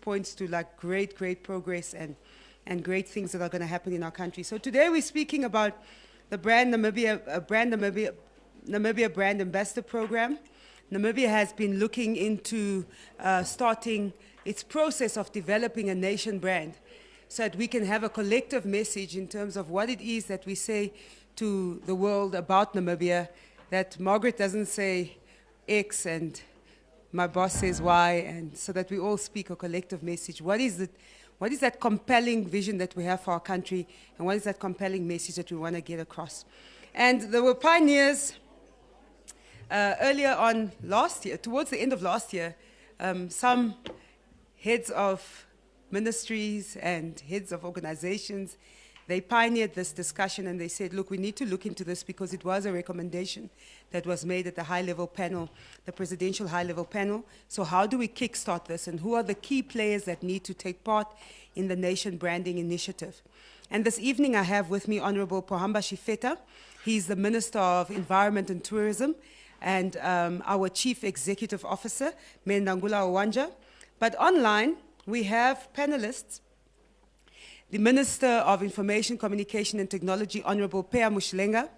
points to like great progress and great things that are going to happen in our country. So today we're speaking about the Namibia Brand Ambassador Program. Namibia has been looking into starting its process of developing a nation brand so that we can have a collective message in terms of what it is that we say to the world about Namibia, that Margaret doesn't say X and my boss says Y, and so that we all speak a collective message. What is that compelling vision that we have for our country, and what is that compelling message that we want to get across? And there were pioneers earlier on last year, towards the end of last year, some heads of ministries and heads of organizations, they pioneered this discussion and they said, look, we need to look into this because it was a recommendation that was made at the high-level panel, the presidential high-level panel. So how do we kickstart this, and who are the key players that need to take part in the nation branding initiative? And this evening I have with me Honorable Pohamba Shifeta. He's the Minister of Environment and Tourism, and our Chief Executive Officer, Mendangula Owanja. But online, we have panelists, the Minister of Information, Communication and Technology, Honorable Pea Mushlenga,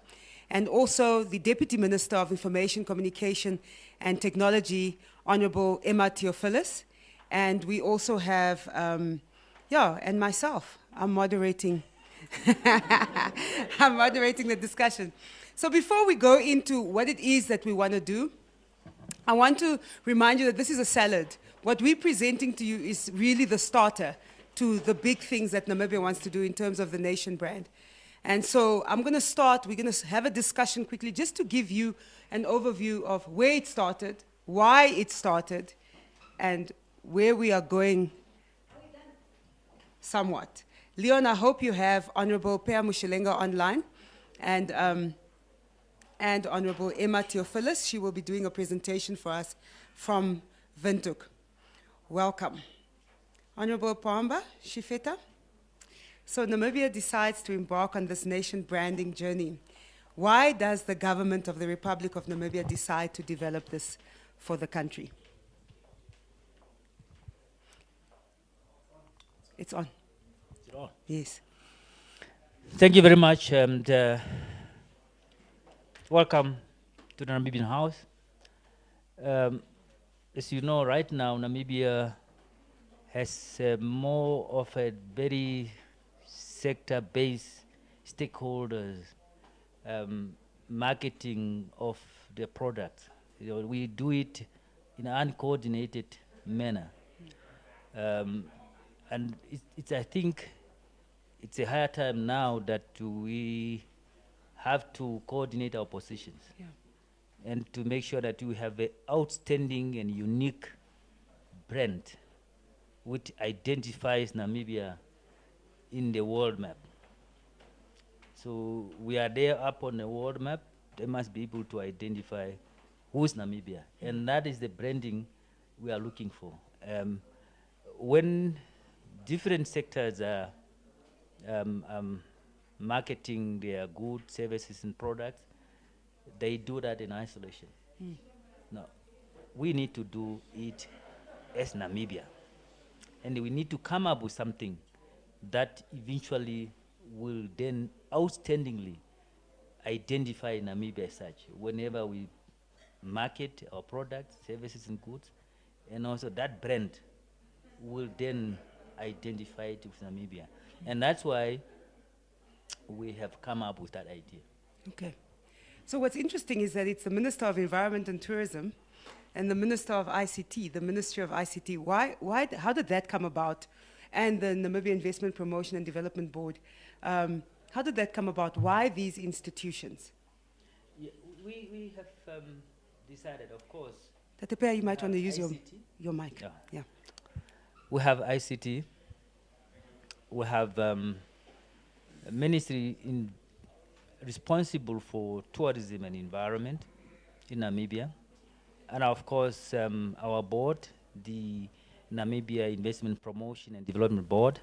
and also the Deputy Minister of Information, Communication and Technology, Honorable Emma Theophilus. And we also have, and myself, I'm moderating. I'm moderating the discussion. So before we go into what it is that we want to do, I want to remind you that this is a salad. What we're presenting to you is really the starter to the big things that Namibia wants to do in terms of the nation brand. And so I'm going to start, we're going to have a discussion quickly just to give you an overview of where it started, why it started, and where we are going somewhat. Leon, I hope you have Honorable Pea Mushlenga online, and Honorable Emma Theophilus. She will be doing a presentation for us from Windhoek. Welcome. Honorable Pohamba Shifeta. So Namibia decides to embark on this nation branding journey. Why does the government of the Republic of Namibia decide to develop this for the country? It's on. Is it on? Yes. Thank you very much, and welcome to the Namibian House. As you know, right now, Namibia has more of a very sector-based stakeholders marketing of the product. We do it in an uncoordinated manner. And I think it's a higher time now that we have to coordinate our positions and to make sure that we have an outstanding and unique brand which identifies Namibia in the world map. So we are there up on the world map. They must be able to identify who's Namibia, and that is the branding we are looking for. When different sectors are marketing their goods, services, and products, they do that in isolation. Now, we need to do it as Namibia. And we need to come up with something that eventually will then outstandingly identify Namibia as such whenever we market our products, services, and goods. And also that brand will then identify it with Namibia. And that's why we have come up with that idea. Okay. So what's interesting is that it's the Minister of Environment and Tourism and the Minister of ICT, the Ministry of ICT. How did that come about? And the Namibia Investment Promotion and Development Board. How did that come about? Why these institutions? Yeah, we have decided, of course. Tatepea, you might want to use your mic. Yeah. Yeah. We have ICT. We have a ministry responsible for tourism and environment in Namibia. And of course, our board, the Namibia Investment Promotion and Development Board,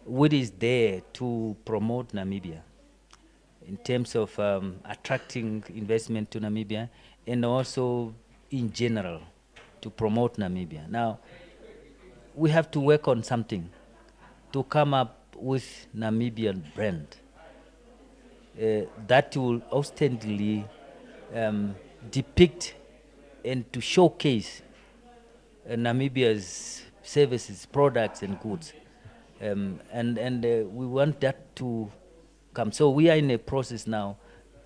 which is there to promote Namibia in terms of attracting investment to Namibia and also in general to promote Namibia. Now, we have to work on something to come up with Namibian brand that will ostensibly depict and to showcase Namibia's services, products, and goods, and we want that to come. So we are in a process now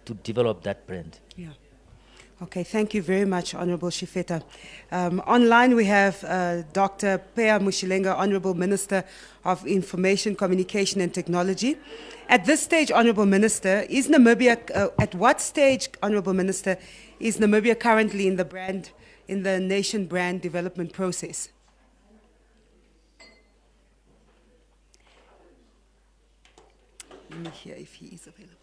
to develop that brand. Yeah. Okay, thank you very much, Honorable Shifeta. Online we have Dr. Pea Mushilenga, Honorable Minister of Information, Communication and Technology. At this stage, Honorable Minister, is Namibia, at what stage, Honorable Minister, is Namibia currently in the nation brand development process? Let me hear if he is available.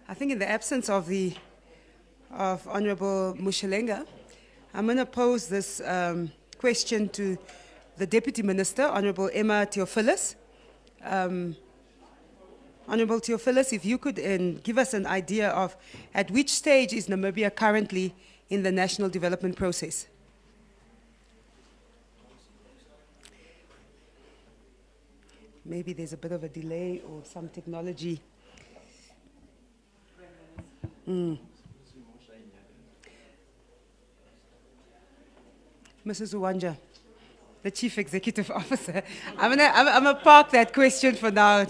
I think in the absence of Honorable Mushilenga, I'm going to pose this question to the Deputy Minister, Honorable Emma Theophilus. Honorable Theophilus, if you could give us an idea of at which stage is Namibia currently in the national development process? Maybe there's a bit of a delay or some technology. Mrs. Uwanja, the Chief Executive Officer, I'm gonna park that question for now.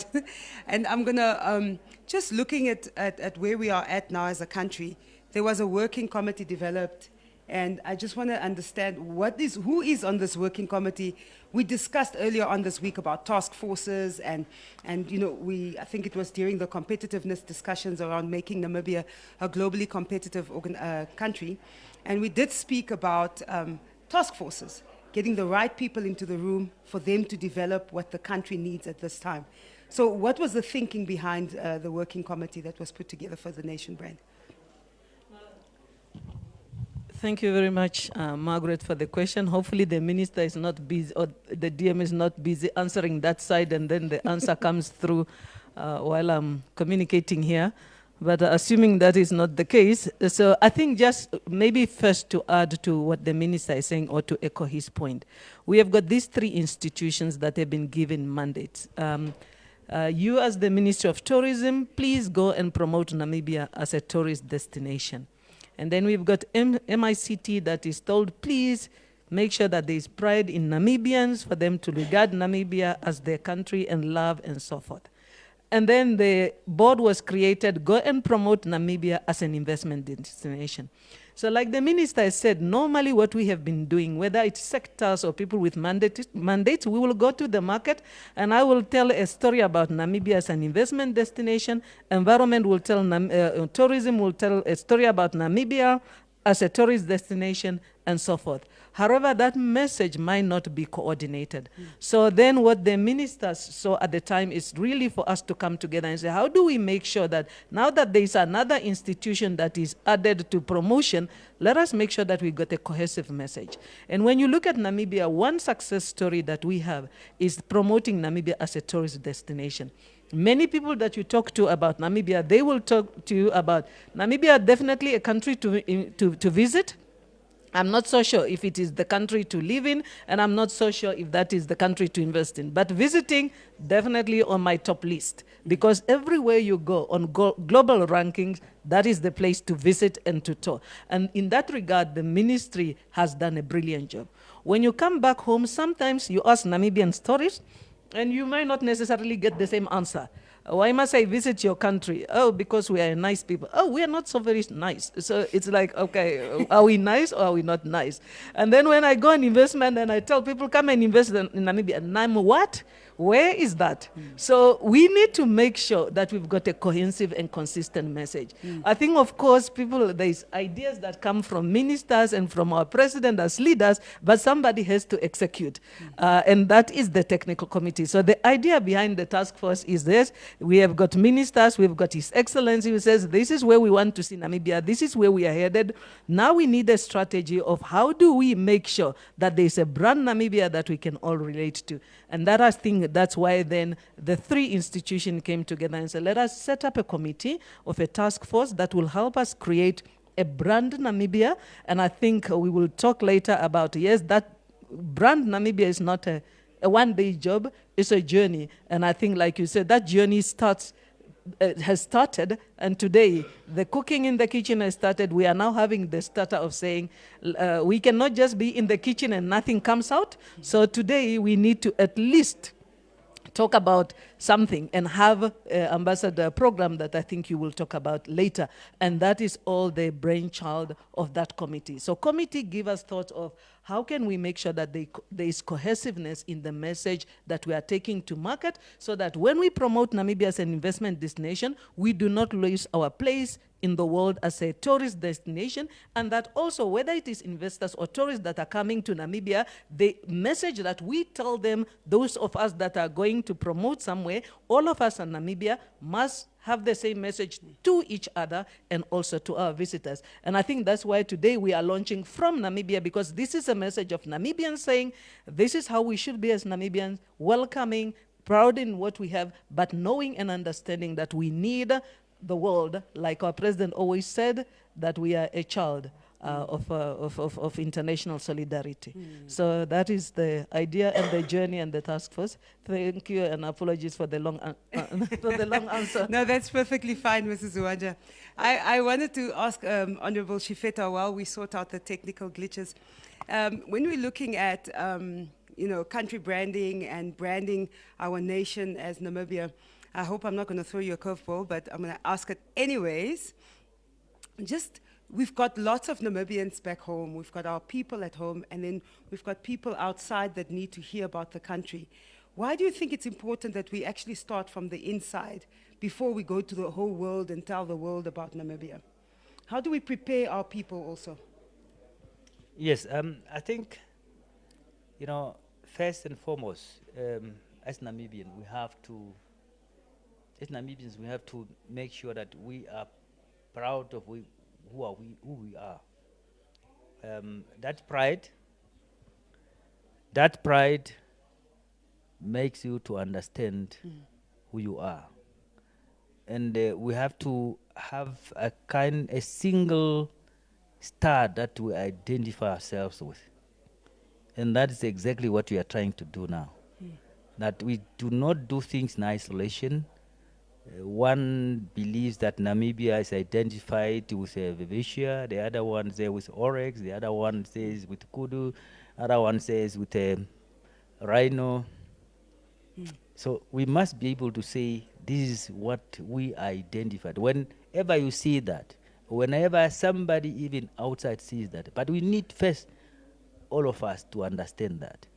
And I'm gonna, just looking at where we are at now as a country, there was a working committee developed, and I just want to understand who is on this working committee. We discussed earlier on this week about task forces, and you know, I think it was during the competitiveness discussions around making Namibia a globally competitive country, and we did speak about task forces, getting the right people into the room for them to develop what the country needs at this time. So what was the thinking behind the working committee that was put together for the nation brand? Thank you very much, Margaret, for the question. Hopefully the minister is not busy, or the DM is not busy answering that side, and then the answer comes through while I'm communicating here. But assuming that is not the case, so I think just maybe first to add to what the minister is saying, or to echo his point. We have got these three institutions that have been given mandates. You as the Ministry of Tourism, please go and promote Namibia as a tourist destination. And then we've got MICT that is told, please make sure that there is pride in Namibians, for them to regard Namibia as their country and love and so forth. And then the board was created, go and promote Namibia as an investment destination. So like the minister said, normally what we have been doing, whether it's sectors or people with mandates, we will go to the market and I will tell a story about Namibia as an investment destination. Environment will tell, tourism will tell a story about Namibia as a tourist destination and so forth. However, that message might not be coordinated. So then what the ministers saw at the time is really for us to come together and say, how do we make sure that now that there is another institution that is added to promotion, let us make sure that we got a cohesive message. And when you look at Namibia, one success story that we have is promoting Namibia as a tourist destination. Many people that you talk to about Namibia, they will talk to you about Namibia, definitely a country to visit. I'm not so sure if it is the country to live in, and I'm not so sure if that is the country to invest in. But visiting, definitely on my top list, because everywhere you go on global rankings, that is the place to visit and to tour. And in that regard, the ministry has done a brilliant job. When you come back home, sometimes you ask Namibian stories, and you might not necessarily get the same answer. Why must I visit your country? Oh, because we are nice people. Oh, we are not so very nice. So it's like, okay, are we nice or are we not nice? And then when I go on investment and I tell people, come and invest in Namibia, and I'm what? Where is that? So we need to make sure that we've got a cohesive and consistent message. I think, of course, there's ideas that come from ministers and from our president as leaders, but somebody has to execute. And that is the technical committee. So the idea behind the task force is this. We have got ministers, we've got His Excellency who says, this is where we want to see Namibia, this is where we are headed. Now we need a strategy of how do we make sure that there's a brand Namibia that we can all relate to. And that, I think, that's why then the three institutions came together and said, let us set up a committee of a task force that will help us create a brand Namibia. And I think we will talk later about, yes, that brand Namibia is not a one-day job, it's a journey. And I think, like you said, that journey has started, and today the cooking in the kitchen has started. We are now having the starter of saying we cannot just be in the kitchen and nothing comes out. So today we need to at least talk about something and have ambassador program that I think you will talk about later. And that is all the brainchild of that committee. So committee give us thoughts of how can we make sure that there is cohesiveness in the message that we are taking to market, so that when we promote Namibia as an investment destination, we do not lose our place in the world as a tourist destination, and that also whether it is investors or tourists that are coming to Namibia, the message that we tell them, those of us that are going to promote somewhere, all of us in Namibia must have the same message to each other and also to our visitors. And I think that's why today we are launching from Namibia, because this is a message of Namibians saying, this is how we should be as Namibians, welcoming, proud in what we have, but knowing and understanding that we need the world, like our president always said, that we are a child of international solidarity. So that is the idea and the journey and the task force. Thank you, and apologies for the long, for the long answer. No, that's perfectly fine, Mrs. Uwanja. I wanted to ask Honorable Shifeta while we sort out the technical glitches. When we're looking at country branding and branding our nation as Namibia, I hope I'm not going to throw you a curveball, but I'm going to ask it anyways. We've got lots of Namibians back home. We've got our people at home, and then we've got people outside that need to hear about the country. Why do you think it's important that we actually start from the inside before we go to the whole world and tell the world about Namibia? How do we prepare our people also? Yes, I think, first and foremost, as Namibians, we have to make sure that we are proud of who we are. That pride makes you to understand who you are. And we have to have a single star that we identify ourselves with. And that is exactly what we are trying to do now. That we do not do things in isolation. One believes that Namibia is identified with Vivisia, the other one says with Oryx, the other one says with Kudu, other one says with Rhino. So we must be able to say, this is what we identified. Whenever you see that, whenever somebody even outside sees that, but we need first, all of us, to understand that.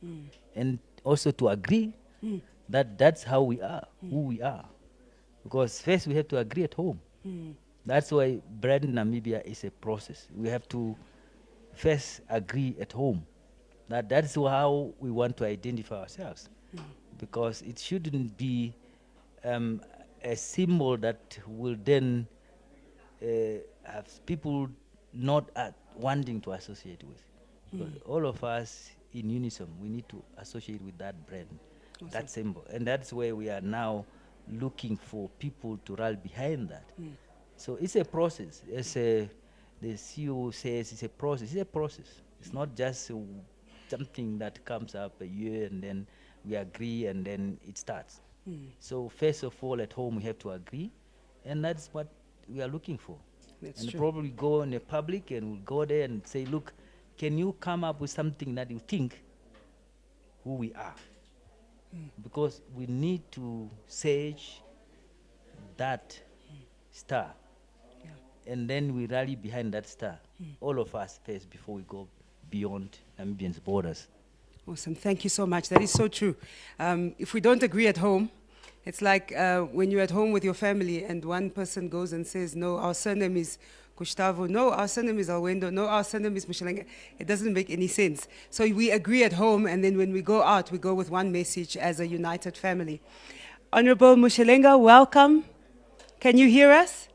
And also to agree that that's how we are, who we are. Because first we have to agree at home. That's why brand Namibia is a process. We have to first agree at home. That's how we want to identify ourselves. Because it shouldn't be a symbol that will then have people not wanting to associate with. Because all of us in unison, we need to associate with that brand, that symbol. And that's where we are now looking for people to rally behind that. So it's a process. The CEO says it's a process. It's a process. It's not just something that comes up a year and then we agree and then it starts. So first of all, at home we have to agree, and that's what we are looking for. That's and true. probably go in the public and we'll go there and say, look, can you come up with something that you think who we are? Because we need to search that star, and then we rally behind that star, all of us first, before we go beyond Namibians' borders. Awesome. Thank you so much. That is so true. If we don't agree at home, it's like when you're at home with your family and one person goes and says, no, our surname is Gustavo, no, our surname is Alwendo, no, our surname is Mushalenga. It doesn't make any sense. So we agree at home, and then when we go out, we go with one message as a united family. Honorable Mushalenga, welcome. Can you hear us?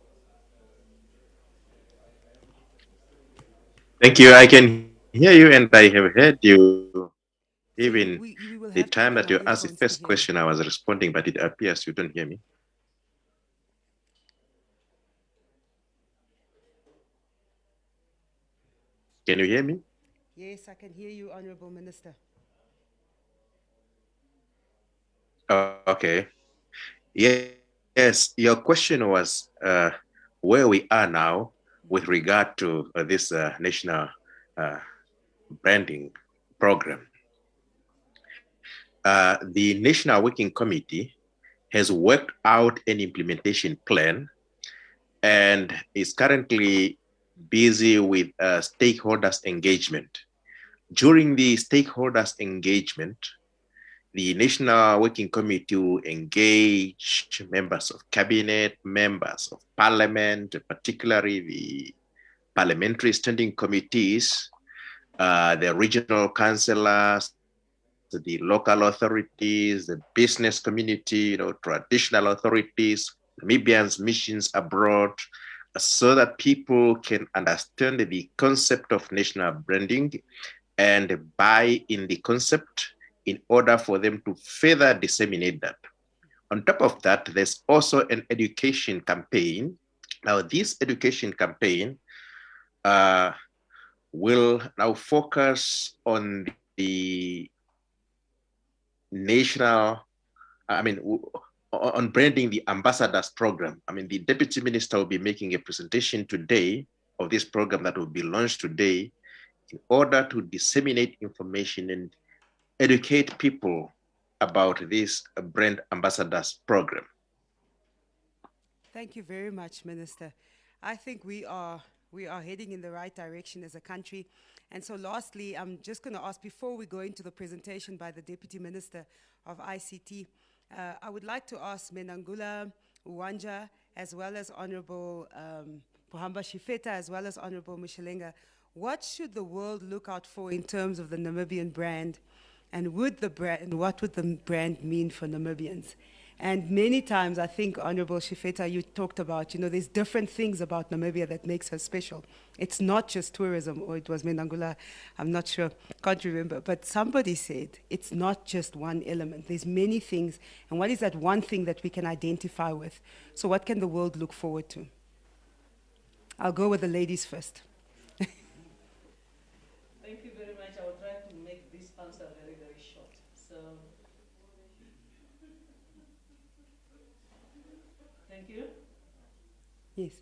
Thank you. I can hear you, and I have heard you So Even we will the have to time that put you on asked the earphones to first hear you. question, I was responding, but it appears you don't hear me. Can you hear me? Yes, I can hear you, Honorable Minister. Okay. Yes, your question was where we are now with regard to this national uh, branding program. The National Working Committee has worked out an implementation plan and is currently busy with stakeholders engagement. During the stakeholders engagement, the National Working Committee will engage members of cabinet, members of parliament, particularly the parliamentary standing committees, the regional councillors, the local authorities, the business community, traditional authorities, Namibians, missions abroad, so that people can understand the concept of national branding and buy in the concept in order for them to further disseminate that. On top of that, there's also an education campaign. Now, this education campaign uh, will now focus on the national, I mean, on branding the ambassadors program. I mean, the deputy minister will be making a presentation today of this program that will be launched today in order to disseminate information and educate people about this brand ambassadors program. Thank you very much, Minister. I think we are heading in the right direction as a country. And so lastly, I'm just going to ask, before we go into the presentation by the Deputy Minister of ICT, I would like to ask Menangula Uwanja, as well as Honorable Pohamba Shifeta, as well as Honorable Mishelenga, what should the world look out for in terms of the Namibian brand? And what would the brand mean for Namibians? And many times, I think, Honorable Shifeta, you talked about, there's different things about Namibia that makes her special. It's not just tourism, or it was Menangula, I'm not sure, can't remember. But somebody said it's not just one element. There's many things. And what is that one thing that we can identify with? So what can the world look forward to? I'll go with the ladies first. Thank you very much. I will try to make this answer very, very short. So, thank you. Yes.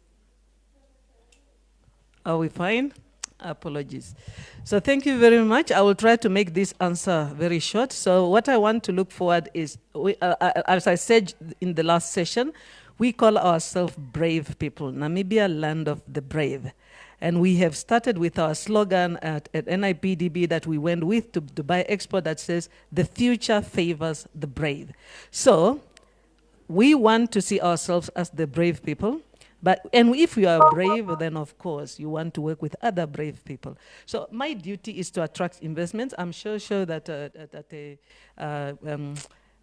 Are we fine? Apologies. So thank you very much. I will try to make this answer very short. So what I want to look forward is, as I said in the last session, we call ourselves brave people, Namibia, land of the brave. And we have started with our slogan at NIPDB that we went with to Dubai Expo that says, the future favors the brave. So we want to see ourselves as the brave people. And if you are brave, then of course you want to work with other brave people. So my duty is to attract investments. I'm sure that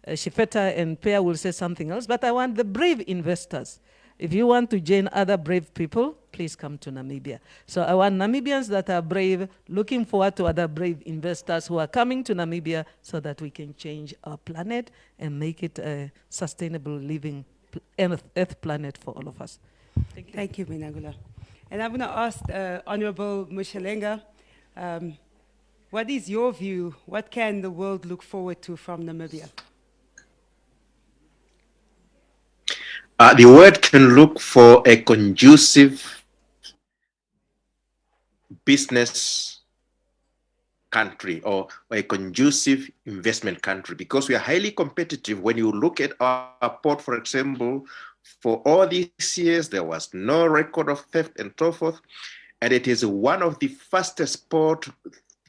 Shifeta and Pea will say something else, but I want the brave investors. If you want to join other brave people, please come to Namibia. So I want Namibians that are brave, looking forward to other brave investors who are coming to Namibia so that we can change our planet and make it a sustainable living earth planet for all of us. Thank you. Thank you, Menangula. And I'm going to ask Honorable Mushelenga, what is your view? What can the world look forward to from Namibia? The world can look for a conducive business country or a conducive investment country because we are highly competitive. When you look at our port, for example, for all these years, there was no record of theft and so forth. And it is one of the fastest port.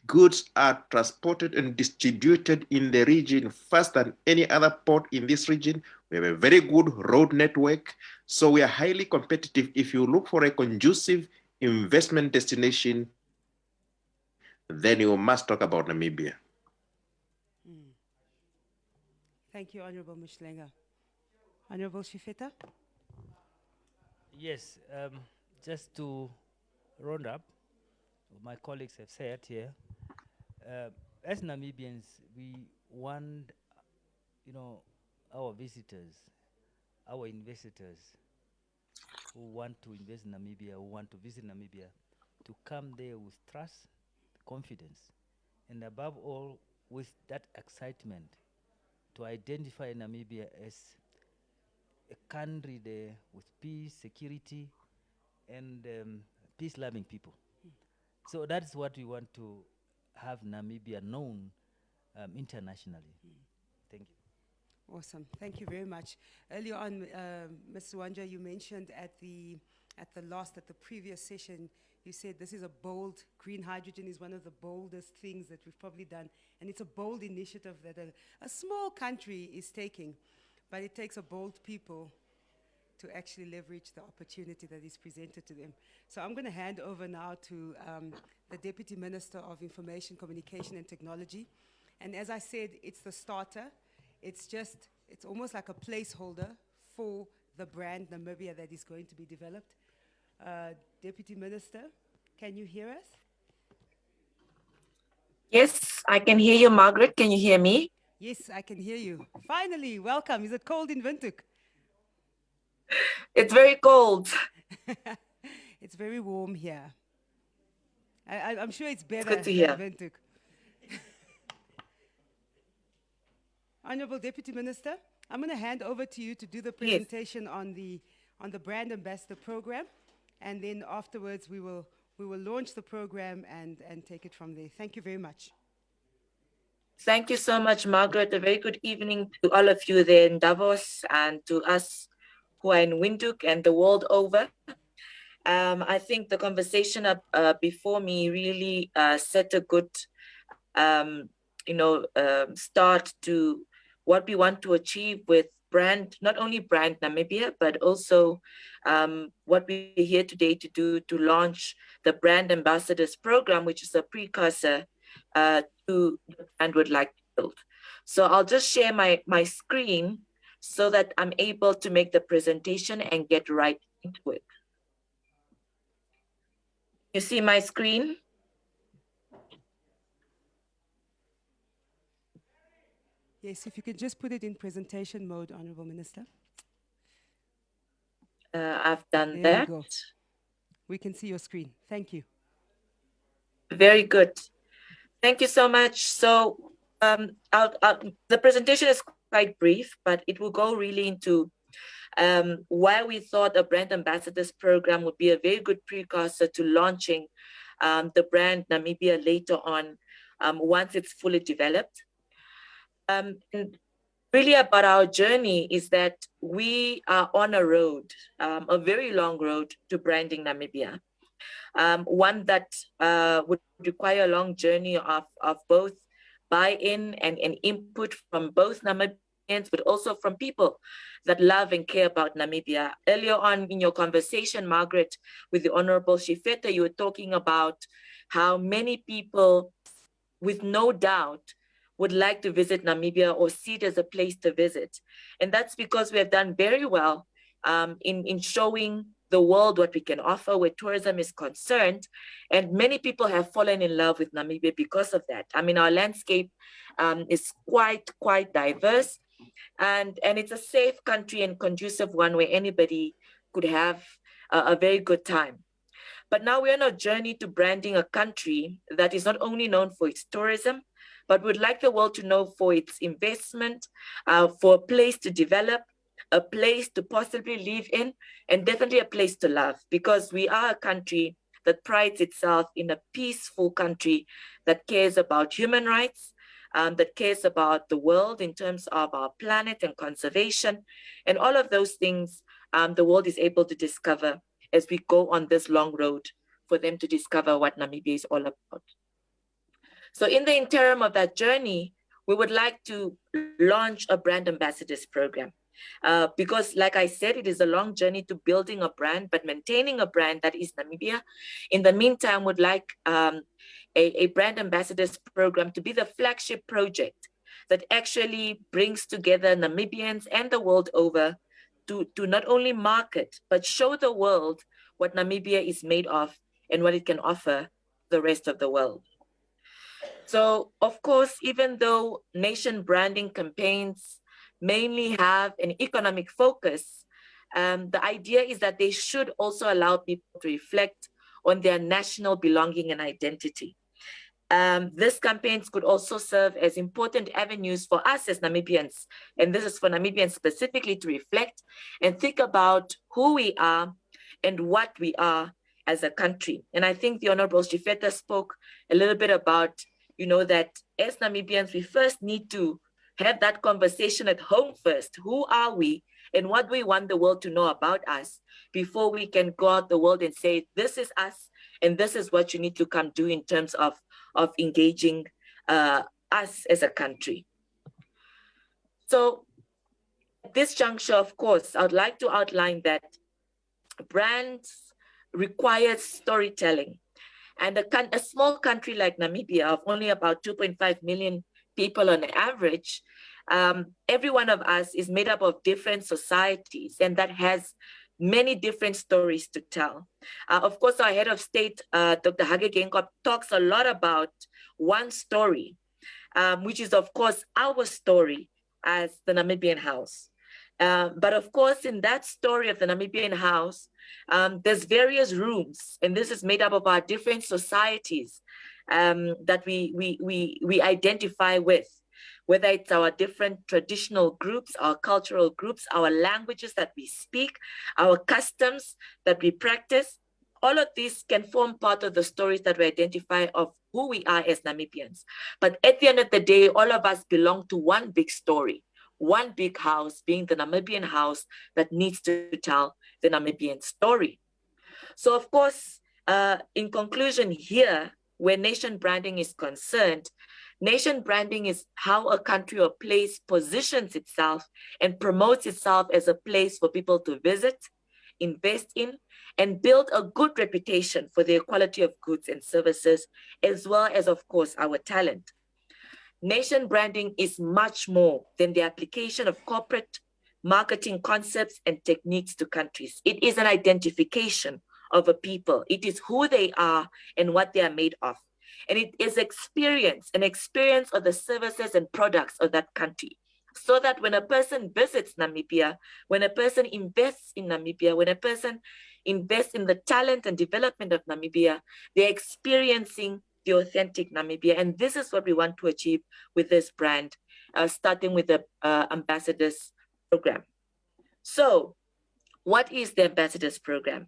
Goods are transported and distributed in the region faster than any other port in this region. We have a very good road network. So we are highly competitive. If you look for a conducive investment destination, then you must talk about Namibia. Thank you, Honorable Mushelenga. Honorable Shifeta? Yes, just to round up, what my colleagues have said here, as Namibians, we want, our visitors, our investors who want to invest in Namibia, who want to visit Namibia, to come there with trust, confidence, and above all, with that excitement to identify Namibia as a country there with peace, security, and peace-loving people. So that's what we want to have Namibia known internationally. Thank you. Awesome. Thank you very much. Earlier on, Mr. Wanja, you mentioned at the previous session, you said this is a bold, green hydrogen is one of the boldest things that we've probably done. And it's a bold initiative that a small country is taking. But it takes a bold people to actually leverage the opportunity that is presented to them. So I'm going to hand over now to the Deputy Minister of Information, Communication and Technology. And as I said, it's the starter. It's almost like a placeholder for the brand Namibia that is going to be developed. Deputy Minister, can you hear us? Yes, I can hear you, Margaret. Can you hear me? Yes, I can hear you. Finally, welcome. Is it cold in Windhoek? It's very cold. It's very warm here. I'm sure it's better good to than hear. Windhoek. Honorable Deputy Minister, I'm going to hand over to you to do the presentation on the Brand Ambassador Program, and then afterwards we will launch the program and take it from there. Thank you very much. Thank you so much, Margaret. A very good evening to all of you there in Davos and to us who are in Windhoek and the world over. I think the conversation before me really set a good, start to what we want to achieve with brand, not only brand Namibia, but also what we're here today to do to launch the Brand Ambassadors Program, which is a precursor to the brand would like to build. So I'll just share my screen so that I'm able to make the presentation and get right into it. You see my screen? Yes, if you could just put it in presentation mode, Honorable Minister. I've done There that. we go. We can see your screen. Thank you. Very good. Thank you so much. So the presentation is quite brief, but it will go really into why we thought a brand ambassadors program would be a very good precursor to launching the brand Namibia later on once it's fully developed. And really about our journey is that we are on a road, a very long road to branding Namibia. One that would require a long journey of both buy-in and input from both Namibians, but also from people that love and care about Namibia. Earlier on in your conversation, Margaret, with the Honorable Shifeta, you were talking about how many people, with no doubt, would like to visit Namibia or see it as a place to visit. And that's because we have done very well in showing the world what we can offer where tourism is concerned. And many people have fallen in love with Namibia because of that. I mean, our landscape is quite diverse. And it's a safe country and conducive one where anybody could have a very good time. But now we're on a journey to branding a country that is not only known for its tourism, but would like the world to know for its investment, for a place to develop, a place to possibly live in, and definitely a place to love, because we are a country that prides itself in a peaceful country that cares about human rights, that cares about the world in terms of our planet and conservation, and all of those things the world is able to discover as we go on this long road for them to discover what Namibia is all about. So in the interim of that journey, we would like to launch a brand ambassadors program. Because like I said, it is a long journey to building a brand, but maintaining a brand that is Namibia. In the meantime, would like a brand ambassadors program to be the flagship project that actually brings together Namibians and the world over to not only market, but show the world what Namibia is made of and what it can offer the rest of the world. So, of course, even though nation branding campaigns mainly have an economic focus, the idea is that they should also allow people to reflect on their national belonging and identity. These campaigns could also serve as important avenues for us as Namibians, and this is for Namibians specifically, to reflect and think about who we are and what we are as a country. And I think the Honorable Shifeta spoke a little bit about, that as Namibians, we first need to have that conversation at home first. Who are we and what do we want the world to know about us before we can go out the world and say, this is us and this is what you need to come do in terms of engaging us as a country. So at this juncture, of course, I would like to outline that brands require storytelling. And a small country like Namibia of only about 2.5 million people on average, every one of us is made up of different societies, and that has many different stories to tell. Of course, our head of state, Dr. Hage Geingob, talks a lot about one story, which is, of course, our story as the Namibian House. But of course, in that story of the Namibian House, there's various rooms, and this is made up of our different societies that we identify with, whether it's our different traditional groups, our cultural groups, our languages that we speak, our customs that we practice. All of these can form part of the stories that we identify of who we are as Namibians. But at the end of the day, all of us belong to one big story, one big house, being the Namibian house that needs to tell the Namibian story. So of course, in conclusion here, where nation branding is concerned, nation branding is how a country or place positions itself and promotes itself as a place for people to visit, invest in, and build a good reputation for the quality of goods and services, as well as, of course, our talent. Nation branding is much more than the application of corporate marketing concepts and techniques to countries. It is an identification of a people. It is who they are and what they are made of. And it is an experience of the services and products of that country. So that when a person visits Namibia, when a person invests in Namibia, when a person invests in the talent and development of Namibia, they're experiencing the authentic Namibia. And this is what we want to achieve with this brand, starting with the Ambassadors Program. So what is the Ambassadors Program?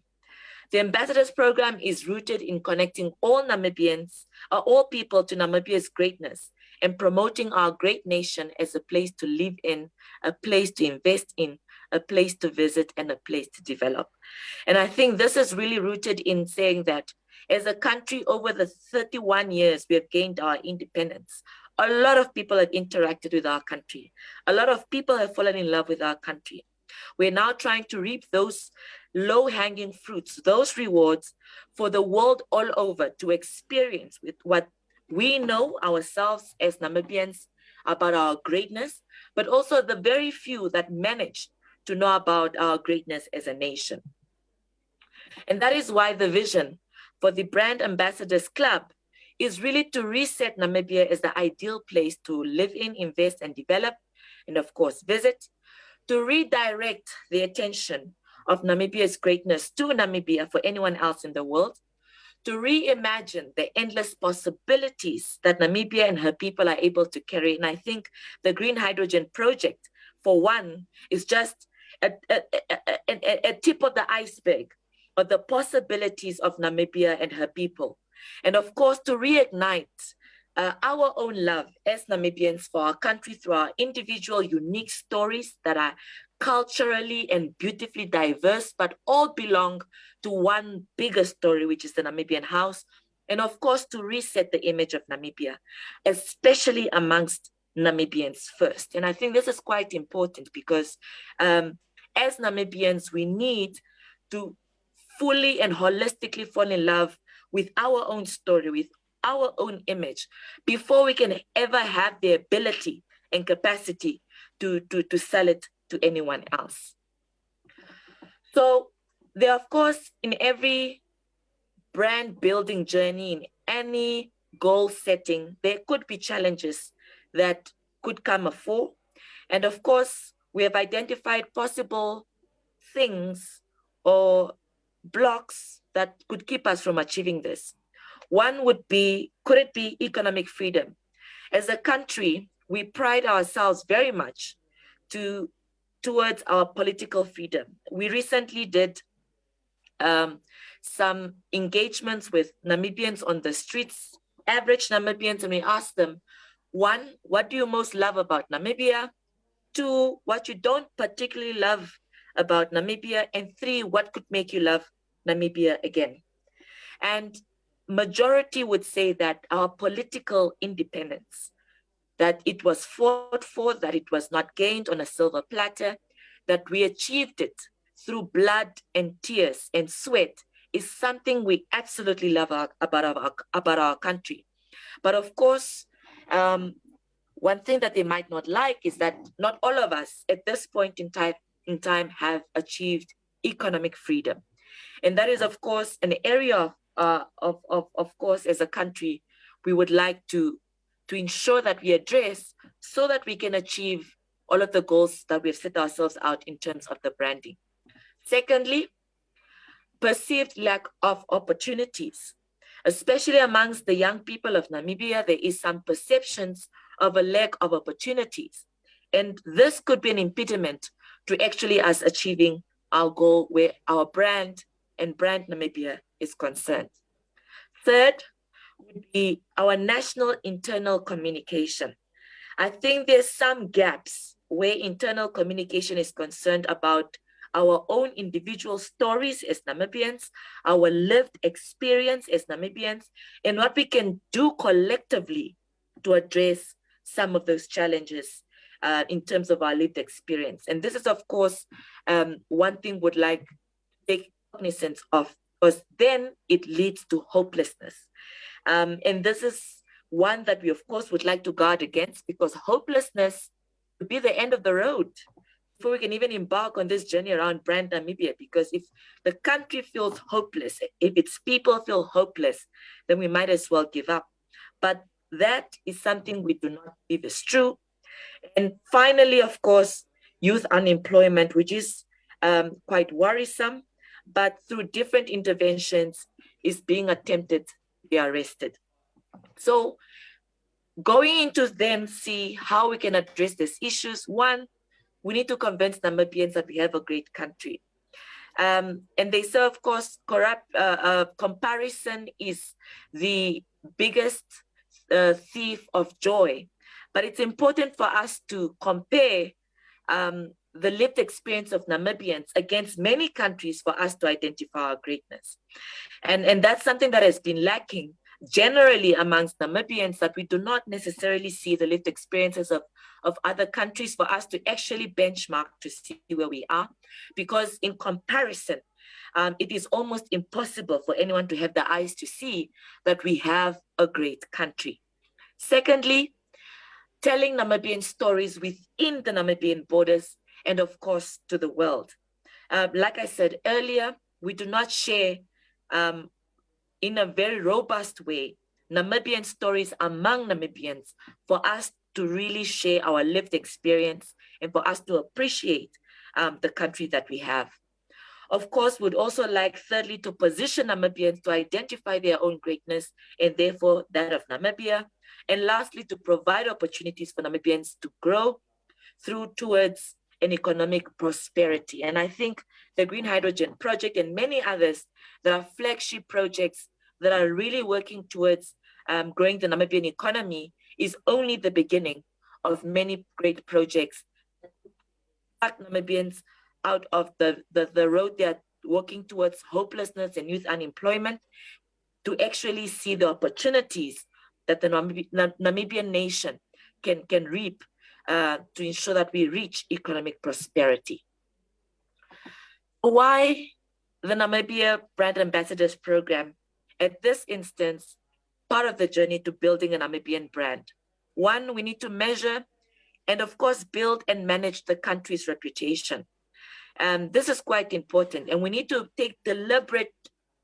The Ambassadors Program is rooted in connecting all Namibians, all people to Namibia's greatness and promoting our great nation as a place to live in, a place to invest in, a place to visit, and a place to develop. And I think this is really rooted in saying that as a country, over the 31 years we have gained our independence, a lot of people have interacted with our country. A lot of people have fallen in love with our country. We're now trying to reap those low-hanging fruits, those rewards for the world all over to experience with what we know ourselves as Namibians about our greatness, but also the very few that managed to know about our greatness as a nation. And that is why the vision for the Brand Ambassadors Club is really to reset Namibia as the ideal place to live in, invest, and develop, and of course, visit, to redirect the attention of Namibia's greatness to Namibia for anyone else in the world, to reimagine the endless possibilities that Namibia and her people are able to carry. And I think the Green Hydrogen Project, for one, is just a tip of the iceberg of the possibilities of Namibia and her people. And of course, to reignite our own love as Namibians for our country through our individual unique stories that are culturally and beautifully diverse, but all belong to one bigger story, which is the Namibian house. And of course, to reset the image of Namibia, especially amongst Namibians first. And I think this is quite important because as Namibians, we need to fully and holistically fall in love with our own story, with our own image, before we can ever have the ability and capacity to sell it to anyone else. So there, of course, in every brand building journey, in any goal setting, there could be challenges that could come afore. And of course, we have identified possible things or blocks that could keep us from achieving this. One would be, could it be economic freedom? As a country, we pride ourselves very much towards our political freedom. We recently did some engagements with Namibians on the streets, average Namibians, and we asked them, one, what do you most love about Namibia? Two, what you don't particularly love about Namibia? And three, what could make you love Namibia again? And majority would say that our political independence, that it was fought for, that it was not gained on a silver platter, that we achieved it through blood and tears and sweat, is something we absolutely love about our country. But of course, one thing that they might not like is that not all of us at this point in time have achieved economic freedom. And that is, of course, an area of course, as a country, we would like to ensure that we address so that we can achieve all of the goals that we've set ourselves out in terms of the branding. Secondly, perceived lack of opportunities. Especially amongst the young people of Namibia, there is some perceptions of a lack of opportunities. And this could be an impediment to actually us achieving our goal where our brand and brand Namibia is concerned. Third would be our national internal communication. I think there's some gaps where internal communication is concerned about our own individual stories as Namibians, our lived experience as Namibians, and what we can do collectively to address some of those challenges in terms of our lived experience. And this is, of course, one thing would like to take cognizance of, because then it leads to hopelessness. And this is one that we, of course, would like to guard against, because hopelessness would be the end of the road before we can even embark on this journey around brand Namibia. Because if the country feels hopeless, if its people feel hopeless, then we might as well give up. But that is something we do not believe is true. And finally, of course, youth unemployment, which is quite worrisome, but through different interventions is being attempted to be arrested. So going into then see how we can address these issues. One, we need to convince Namibians that we have a great country. And they say, of course, comparison is the biggest thief of joy. But it's important for us to compare the lived experience of Namibians against many countries for us to identify our greatness. And that's something that has been lacking generally amongst Namibians, that we do not necessarily see the lived experiences of other countries for us to actually benchmark to see where we are. Because in comparison, it is almost impossible for anyone to have the eyes to see that we have a great country. Secondly, telling Namibian stories within the Namibian borders and, of course, to the world. Like I said earlier, we do not share in a very robust way Namibian stories among Namibians for us to really share our lived experience and for us to appreciate the country that we have. Of course, we'd also like, thirdly, to position Namibians to identify their own greatness and therefore that of Namibia. And lastly, to provide opportunities for Namibians to grow towards an economic prosperity. And I think the Green Hydrogen Project and many others that are flagship projects that are really working towards growing the Namibian economy is only the beginning of many great projects that Namibians out of the road they're working towards hopelessness and youth unemployment, to actually see the opportunities that the Namibian nation can reap to ensure that we reach economic prosperity. Why the Namibia Brand Ambassadors Program? At this instance, part of the journey to building a Namibian brand. One, we need to measure and, of course, build and manage the country's reputation. This is quite important, and we need to take deliberate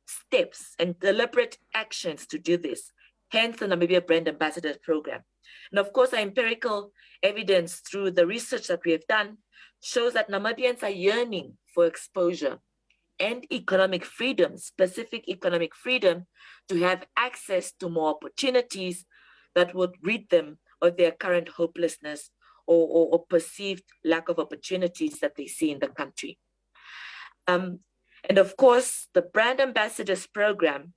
steps and deliberate actions to do this. hence the Namibia Brand Ambassador Program. And of course, our empirical evidence through the research that we have done shows that Namibians are yearning for exposure and economic freedom, specific economic freedom, to have access to more opportunities that would rid them of their current hopelessness or perceived lack of opportunities that they see in the country. And of course, the Brand Ambassadors Program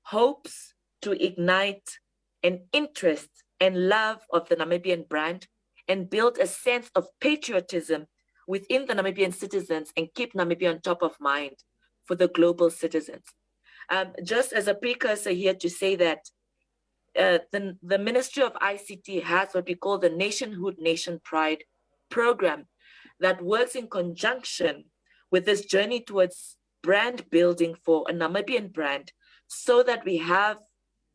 hopes to ignite an interest and love of the Namibian brand and build a sense of patriotism within the Namibian citizens and keep Namibia on top of mind for the global citizens. Just as a precursor here to say that the Ministry of ICT has what we call the Nationhood Nation Pride program that works in conjunction with this journey towards brand building for a Namibian brand, so that we have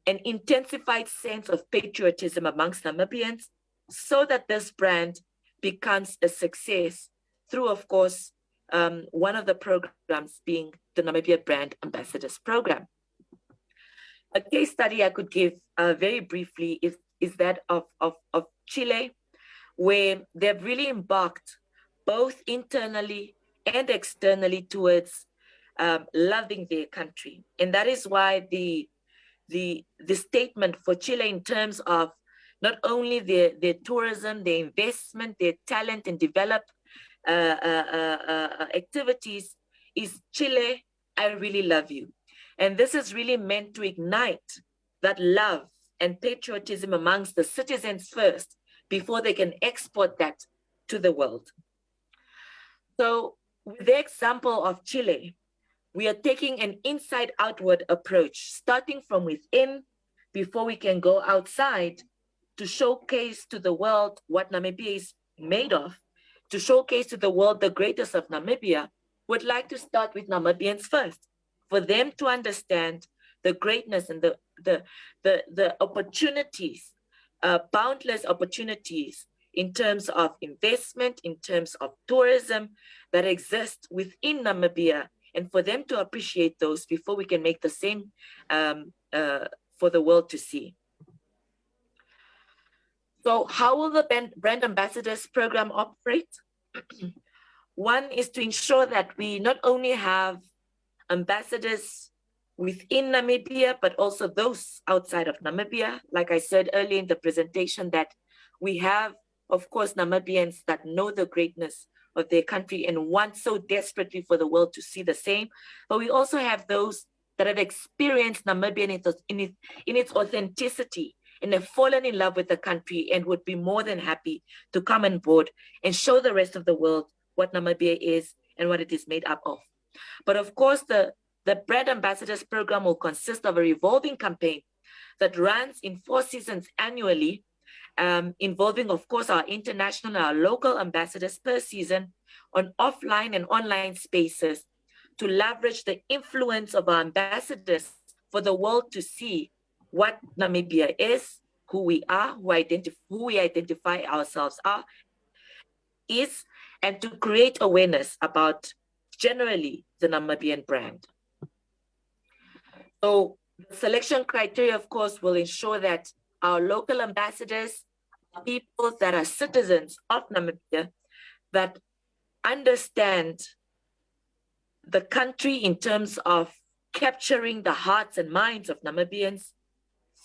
an intensified sense of patriotism amongst Namibians, so that this brand becomes a success through, of course, one of the programs being the Namibia Brand Ambassadors Program. A case study I could give very briefly is that of Chile, where they've really embarked both internally and externally towards loving their country. And that is why the statement for Chile in terms of not only their tourism, their investment, their talent and developed activities is Chile, I really love you. And this is really meant to ignite that love and patriotism amongst the citizens first, before they can export that to the world. So with the example of Chile, we are taking an inside outward approach, starting from within before we can go outside, to showcase to the world what Namibia is made of, to showcase to the world the greatness of Namibia. Would like to start with Namibians first, for them to understand the greatness and the opportunities, boundless opportunities in terms of investment, in terms of tourism that exist within Namibia, and for them to appreciate those before we can make the same for the world to see. So how will the Brand Ambassadors Program operate? One is to ensure that we not only have ambassadors within Namibia, but also those outside of Namibia. Like I said earlier in the presentation, that we have, of course, Namibians that know the greatness of their country and want so desperately for the world to see the same. But we also have those that have experienced Namibia in its authenticity and have fallen in love with the country and would be more than happy to come on board and show the rest of the world what Namibia is and what it is made up of. But of course, the Brand Ambassadors Program will consist of a revolving campaign that runs in 4 seasons annually, involving, of course, our international and our local ambassadors per season on offline and online spaces, to leverage the influence of our ambassadors for the world to see what Namibia is, who we are, who we identify ourselves is, and to create awareness about generally the Namibian brand. So the selection criteria, of course, will ensure that our local ambassadors are people that are citizens of Namibia, that understand the country in terms of capturing the hearts and minds of Namibians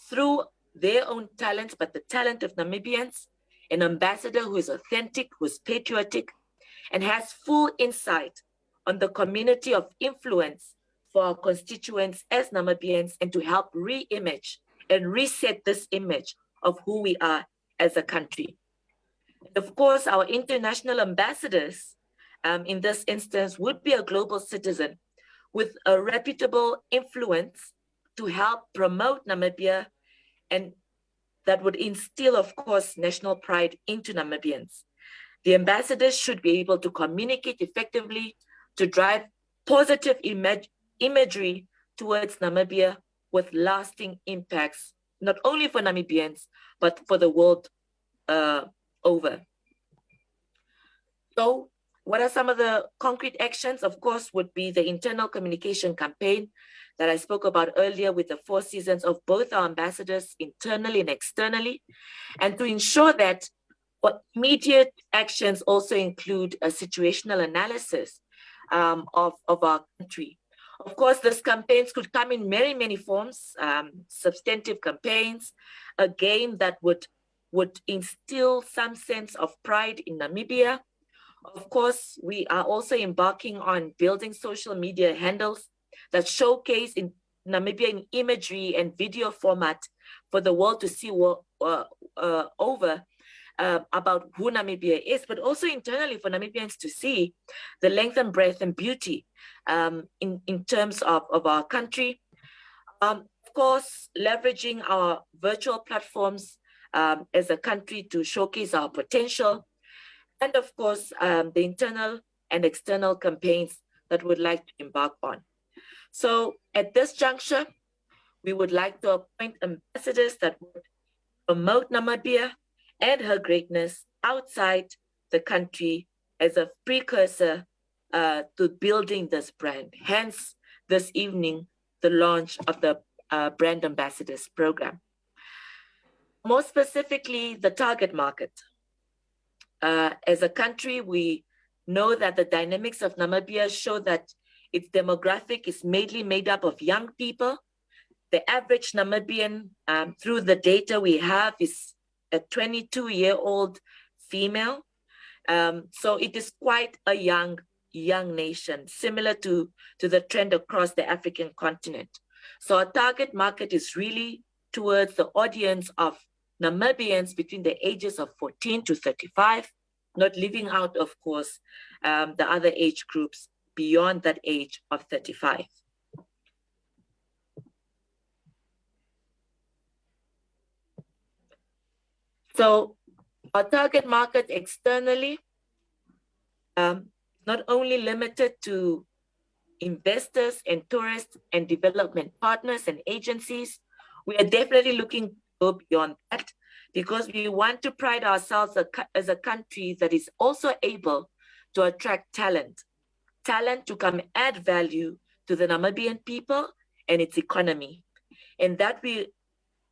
through their own talents, but the talent of Namibians, an ambassador who is authentic, who is patriotic, and has full insight on the community of influence for our constituents as Namibians, and to help re-image and reset this image of who we are as a country. And of course, our international ambassadors, in this instance, would be a global citizen with a reputable influence to help promote Namibia, and that would instill, of course, national pride into Namibians. The ambassadors should be able to communicate effectively to drive positive imagery towards Namibia with lasting impacts, not only for Namibians, but for the world over. So What are some of the concrete actions? Of course, would be the internal communication campaign that I spoke about earlier with the 4 seasons of both our ambassadors internally and externally, and to ensure that what immediate actions also include a situational analysis of our country. Of course, these campaigns could come in many, many forms, substantive campaigns, again, that would instill some sense of pride in Namibia. Of course, we are also embarking on building social media handles that showcase in Namibia in imagery and video format for the world to see over about who Namibia is, but also internally for Namibians to see the length and breadth and beauty in terms of our country. Of course, leveraging our virtual platforms as a country to showcase our potential. And of course, the internal and external campaigns that we'd like to embark on. So at this juncture, we would like to appoint ambassadors that would promote Namibia and her greatness outside the country as a precursor to building this brand. Hence, this evening, the launch of the Brand Ambassadors Program. More specifically, the target market. As a country, we know that the dynamics of Namibia show that its demographic is mainly made up of young people. The average Namibian, through the data we have, is a 22-year-old female. So it is quite a young nation, similar to the trend across the African continent. So our target market is really towards the audience of Namibians between the ages of 14 to 35, not leaving out, of course, the other age groups beyond that age of 35. So our target market externally, not only limited to investors and tourists and development partners and agencies, we are definitely looking to go beyond that, because we want to pride ourselves as a country that is also able to attract talent to come add value to the Namibian people and its economy. And that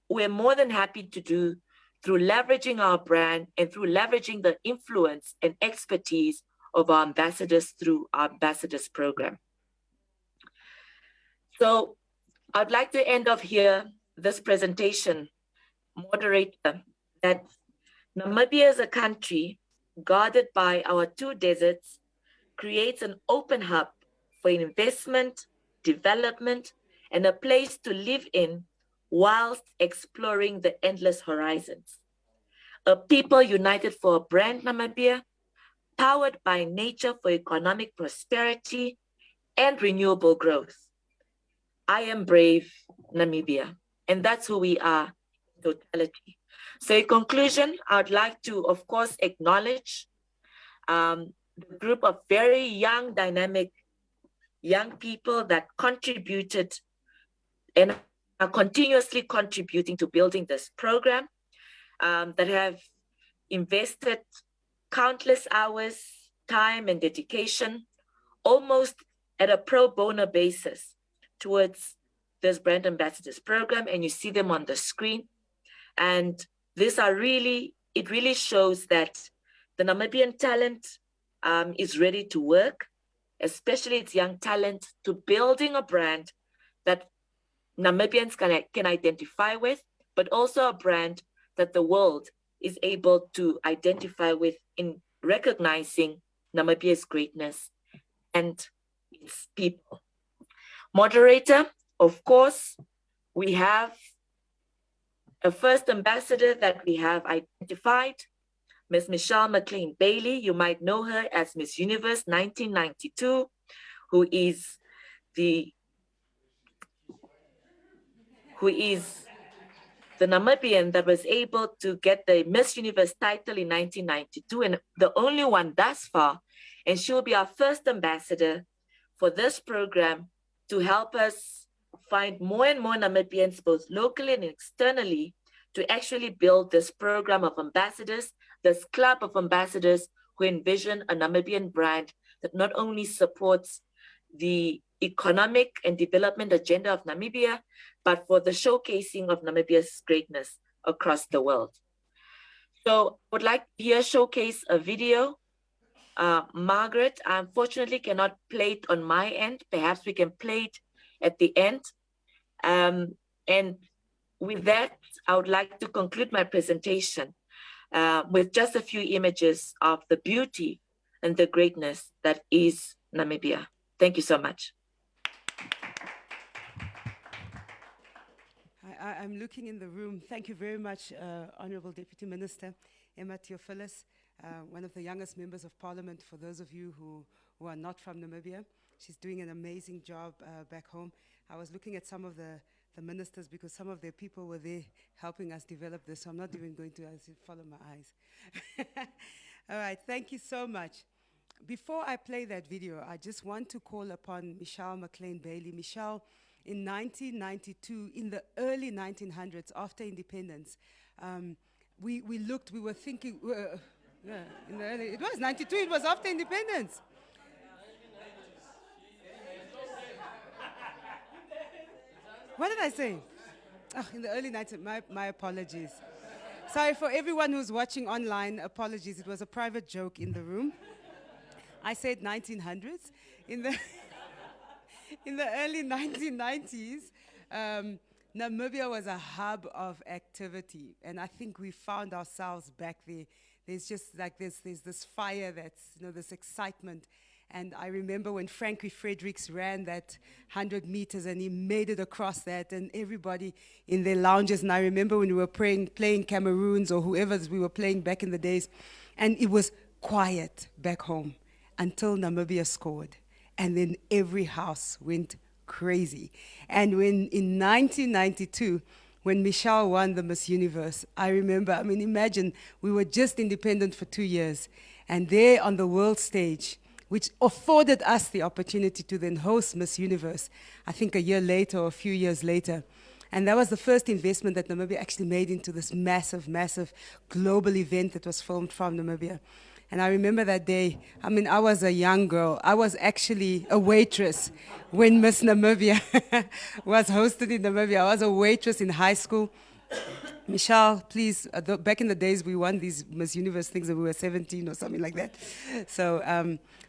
we're more than happy to do through leveraging our brand and through leveraging the influence and expertise of our ambassadors through our ambassadors program. So I'd like to end off here this presentation, moderator, that Namibia as a country guarded by our 2 deserts creates an open hub for investment, development, and a place to live in whilst exploring the endless horizons. A people united for a brand Namibia, powered by nature for economic prosperity and renewable growth. I am brave Namibia, and that's who we are in totality. So in conclusion, I'd like to, of course, acknowledge the group of very young, dynamic young people that contributed and are continuously contributing to building this program, that have invested countless hours, time, and dedication, almost at a pro bono basis towards this Brand Ambassadors program, and you see them on the screen. And these are really, it really shows that the Namibian talent is ready to work, especially its young talent, to building a brand that Namibians can identify with, but also a brand that the world is able to identify with in recognizing Namibia's greatness and its people. Moderator, of course, we have a first ambassador that we have identified, Ms. Michelle McLean Bailey. You might know her as Miss Universe 1992, who is the Namibian that was able to get the Miss Universe title in 1992, and the only one thus far. And she will be our first ambassador for this program to help us find more and more Namibians, both locally and externally, to actually build this program of ambassadors, this club of ambassadors who envision a Namibian brand that not only supports the economic and development agenda of Namibia, but for the showcasing of Namibia's greatness across the world. So I would like to here showcase a video. Margaret, I unfortunately cannot play it on my end. Perhaps we can play it at the end. And with that, I would like to conclude my presentation with just a few images of the beauty and the greatness that is Namibia. Thank you so much. I'm looking in the room. Thank you very much, Honorable Deputy Minister Emma Theophilus, one of the youngest members of Parliament, for those of you who are not from Namibia. She's doing an amazing job back home. I was looking at some of the ministers because some of their people were there helping us develop this, so I'm not even going to follow my eyes. All right, thank you so much. Before I play that video, I just want to call upon Michelle McLean-Bailey. Michelle, in 1992, in the early 1900s, after independence, we were thinking, in the early, it was 92, it was after independence. What did I say? Oh, in the early 90s, my apologies. Sorry for everyone who's watching online, apologies. It was a private joke in the room. I said 1900s. In the early 1990s, Namibia was a hub of activity, and I think we found ourselves back there. There's just like there's this fire, that's, this excitement. And I remember when Frankie Fredericks ran that 100 meters and he made it across that, and everybody in their lounges. And I remember when we were playing Cameroons or whoever's we were playing back in the days, and it was quiet back home until Namibia scored. And then every house went crazy. And when in 1992, when Michelle won the Miss Universe, I remember, imagine, we were just independent for 2 years, and there on the world stage, which afforded us the opportunity to then host Miss Universe, I think a year later or a few years later. And that was the first investment that Namibia actually made into this massive, massive global event that was filmed from Namibia. And I remember that day, I was a young girl. I was actually a waitress when Miss Namibia was hosted in Namibia. I was a waitress in high school. Michelle, please, back in the days we won these Miss Universe things when we were 17 or something like that. So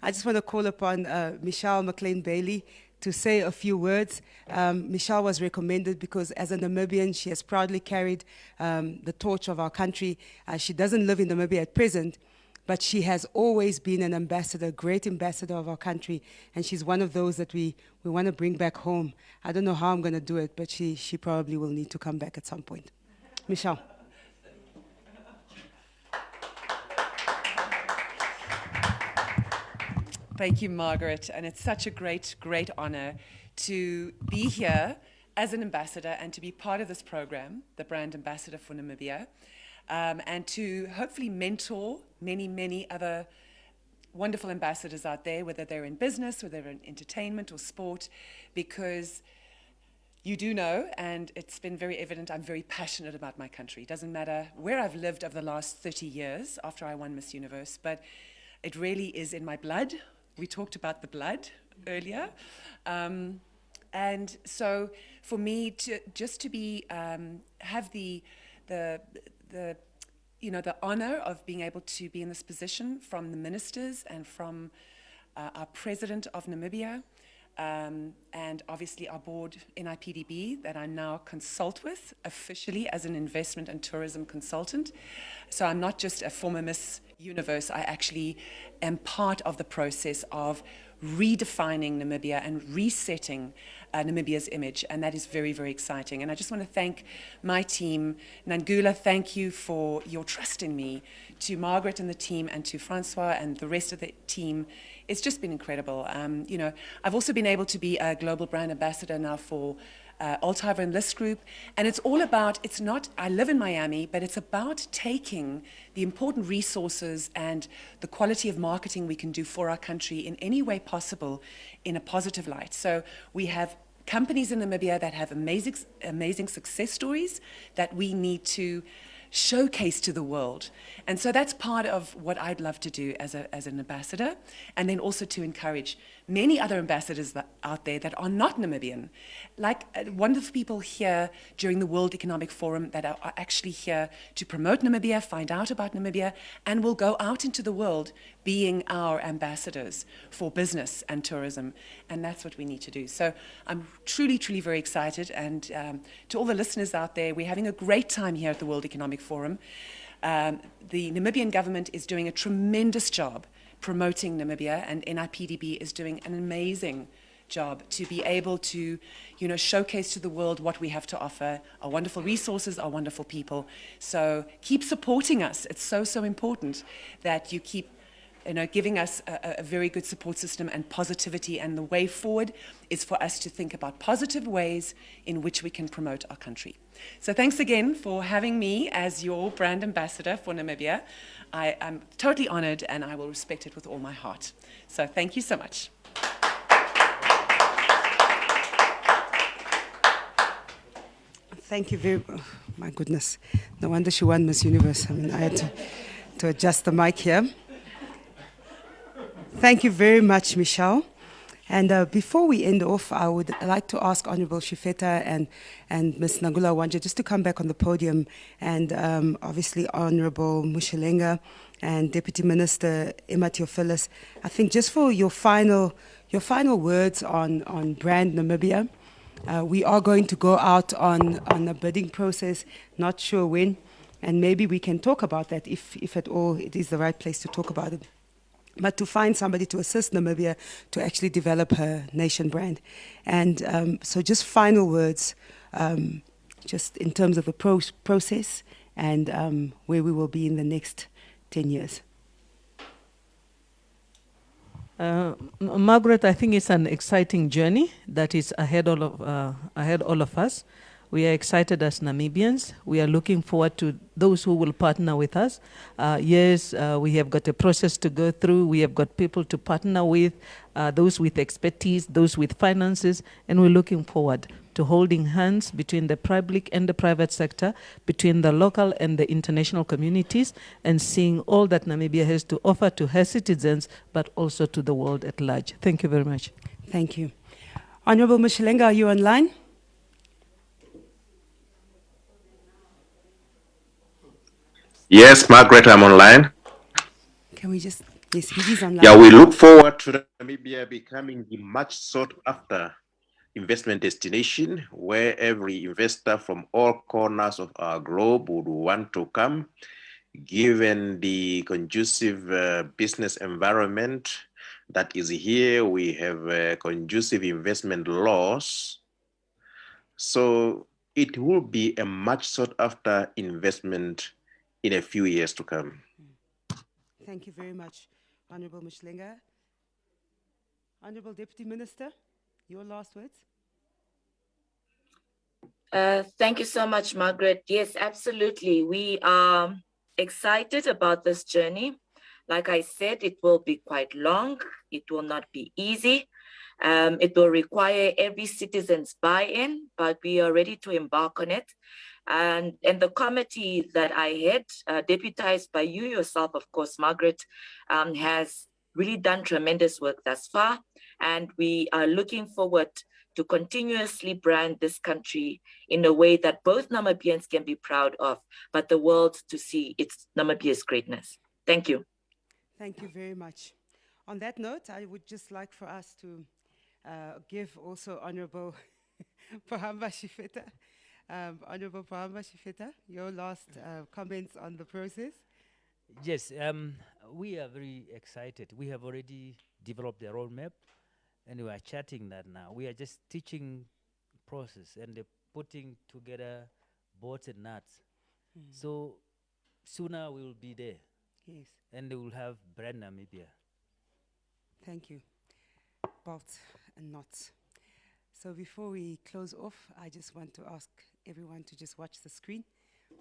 I just want to call upon Michelle McLean-Bailey to say a few words. Michelle was recommended because as a Namibian, she has proudly carried the torch of our country. She doesn't live in Namibia at present, but she has always been an ambassador, great ambassador of our country, and she's one of those that we want to bring back home. I don't know how I'm going to do it, but she probably will need to come back at some point. Michelle. Thank you, Margaret, and it's such a great, great honor to be here as an ambassador and to be part of this program, the Brand Ambassador for Namibia. And to hopefully mentor many, many other wonderful ambassadors out there, whether they're in business, whether they're in entertainment or sport, because you do know, and it's been very evident, I'm very passionate about my country. It doesn't matter where I've lived over the last 30 years after I won Miss Universe, but it really is in my blood. We talked about the blood earlier. And so for me to be, have the honor of being able to be in this position from the ministers and from our president of Namibia, and obviously our board, NIPDB, that I now consult with officially as an investment and tourism consultant. So I'm not just a former Miss Universe, I actually am part of the process of redefining Namibia and resetting Namibia's image, and that is very, very exciting. And I just want to thank my team. Nangula, thank you for your trust in me. To Margaret and the team, and to Francois and the rest of the team, it's just been incredible. I've also been able to be a global brand ambassador now for Altiver and List Group, and it's all about, it's not, I live in Miami, but it's about taking the important resources and the quality of marketing we can do for our country in any way possible in a positive light. So we have companies in Namibia that have amazing success stories that we need to showcase to the world. And so that's part of what I'd love to do as an ambassador, and then also to encourage many other ambassadors out there that are not Namibian, like wonderful people here during the World Economic Forum that are actually here to promote Namibia, find out about Namibia, and will go out into the world being our ambassadors for business and tourism. And that's what we need to do. So I'm truly, truly very excited. And to all the listeners out there, we're having a great time here at the World Economic Forum. The Namibian government is doing a tremendous job promoting Namibia, and NIPDB is doing an amazing job to be able to, showcase to the world what we have to offer, our wonderful resources, our wonderful people. So keep supporting us. It's so, so important that you keep giving us a very good support system and positivity. And the way forward is for us to think about positive ways in which we can promote our country. So thanks again for having me as your brand ambassador for Namibia. I am totally honored, and I will respect it with all my heart. So thank you so much. Thank you very much. My goodness. No wonder she won Miss Universe. I mean, I had to adjust the mic here. Thank you very much, Michelle. And before we end off, I would like to ask Honorable Shifeta and Ms. Nagula Wanja just to come back on the podium, and obviously Honorable Mushelenga and Deputy Minister Emma Theophilus. I think just for your final words on Brand Namibia. We are going to go out on a bidding process, not sure when, and maybe we can talk about that if at all it is the right place to talk about it. But to find somebody to assist Namibia to actually develop her nation brand. And so just final words, just in terms of the process and where we will be in the next 10 years. Margaret, I think it's an exciting journey that is ahead all of us. We are excited as Namibians. We are looking forward to those who will partner with us. Yes, we have got a process to go through. We have got people to partner with, those with expertise, those with finances, and we're looking forward to holding hands between the public and the private sector, between the local and the international communities, and seeing all that Namibia has to offer to her citizens, but also to the world at large. Thank you very much. Thank you. Honorable Mushelenga, are you online? Yes, Margaret, I'm online. Can we just, yes, he is online. Yeah, we look forward to Namibia becoming the much sought after investment destination where every investor from all corners of our globe would want to come, given the conducive business environment that is here. We have conducive investment laws. So it will be a much sought after investment in a few years to come. Thank you very much, Honorable Mushelenga. Honorable Deputy Minister, your last words. Thank you so much, Margaret. Yes, absolutely. We are excited about this journey. Like I said, it will be quite long. It will not be easy. It will require every citizen's buy-in, but we are ready to embark on it. And the committee that I had, deputized by you yourself, of course, Margaret, has really done tremendous work thus far. And we are looking forward to continuously brand this country in a way that both Namibians can be proud of, but the world to see its Namibia's greatness. Thank you. Thank you very much. On that note, I would just like for us to give also Honorable Pohamba Shifeta. Honorable Pohamba Shifeta, your last comments on the process. Yes, we are very excited. We have already developed a roadmap, and we are chatting that now. We are just teaching process and putting together bolts and nuts. So sooner we will be there. Yes. And they will have brand Namibia. Thank you. Bolts and nuts. So before we close off, I just want to ask everyone to just watch the screen.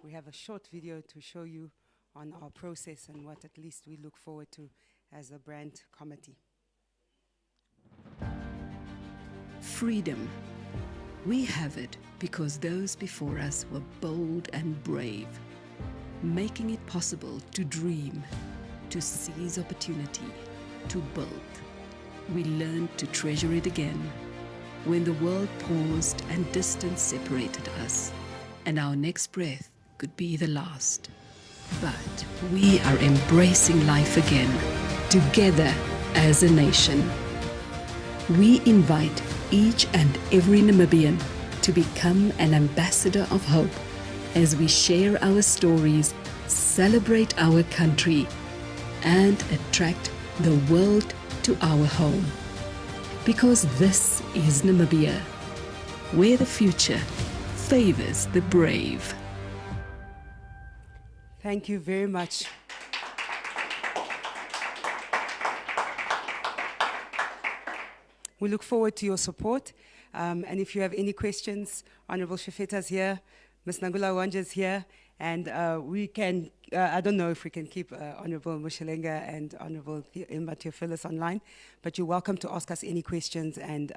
We have a short video to show you on our process and what at least we look forward to as a brand committee. Freedom. We have it because those before us were bold and brave. making it possible to dream, to seize opportunity, to build. We learned to treasure it again when the world paused and distance separated us, and our next breath could be the last. But we are embracing life again, together as a nation. We invite each and every Namibian to become an ambassador of hope as we share our stories, celebrate our country, and attract the world to our home. Because this is Namibia, where the future favors the brave. Thank you very much. We look forward to your support. And if you have any questions, Honorable Shafeta's here, Ms. Nangula Wanja's here, and we can, I don't know if we can keep Honorable Mushelenga and Honorable Imba Theophilus online, but you're welcome to ask us any questions, and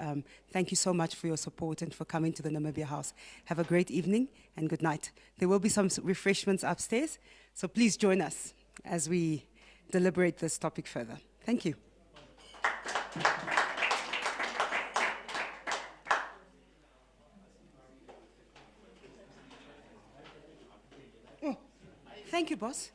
thank you so much for your support and for coming to the Namibia House. Have a great evening and good night. There will be some refreshments upstairs, so please join us as we deliberate this topic further. Thank you. Thank you, boss.